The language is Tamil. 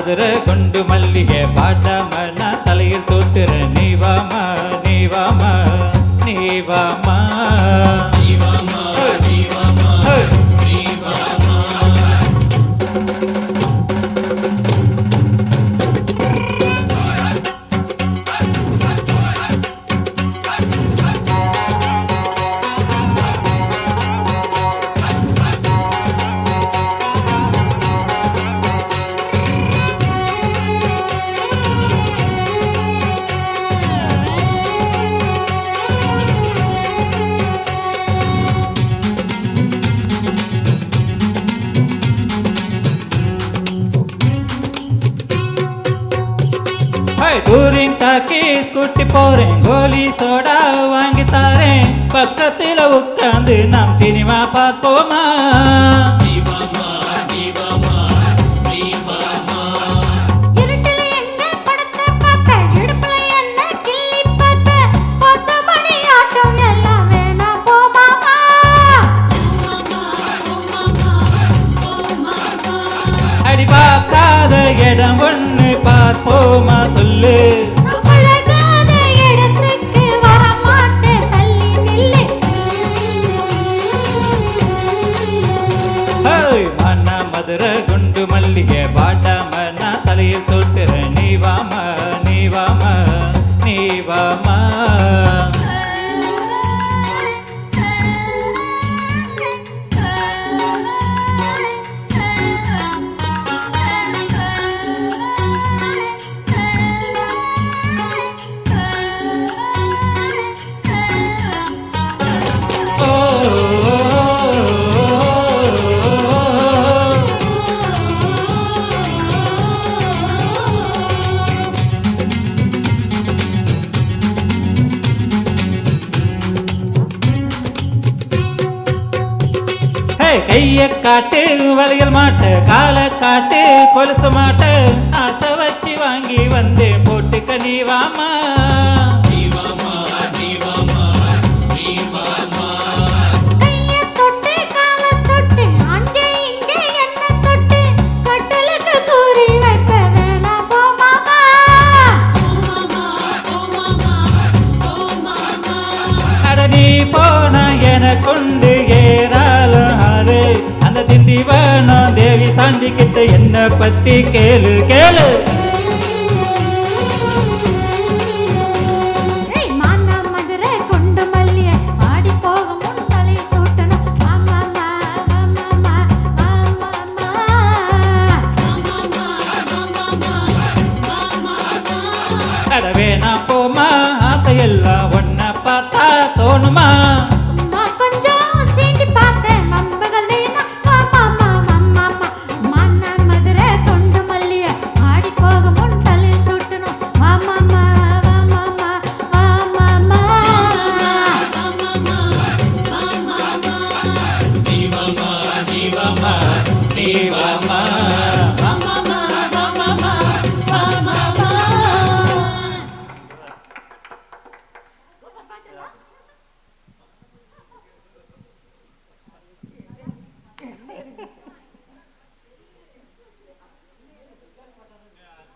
மதுரை கொண்டு மல்லிகை பாட்டாம நான் தலையில் தோட்டுறேன். நீ வாமா நீ வாமா நீ வாமா டூரிங் டாக்கி கூட்டி போறேன். கோலி சோடா வாங்கி தாரேன். பக்கத்துல உட்காந்து நாம் சினிமா பார்ப்போமா? அடி பார்க்காத இடம் ஒண்ணு பார்ப்போமா சொல்லு. மன்னா மதுரை குண்டு மல்லிகை பாட்டாம நான் தலையில் தொட்டுறேன். நீ வாமா நீ வாமா நீ வாமா. கைய காட்டு வளையல் மாட்ட, காலை காட்டு கொலுசு மாட்ட, ஆசை வச்சு வாங்கி வந்து போட்டுக்க. நீ வாமா அட நீ போனா என கொண்டு ஏறாலும் அந்த திண்டிவனம் தேவி சாந்தி கிட்ட என்ன பத்தி கேளு கேளு. மதுரை கொண்டு மல்லிய ஆடி போகும் தலையை சூட்டணும். அட வேணா போமா, ஆசையெல்லாம் ஒன்ன பார்த்தா தோணுமா?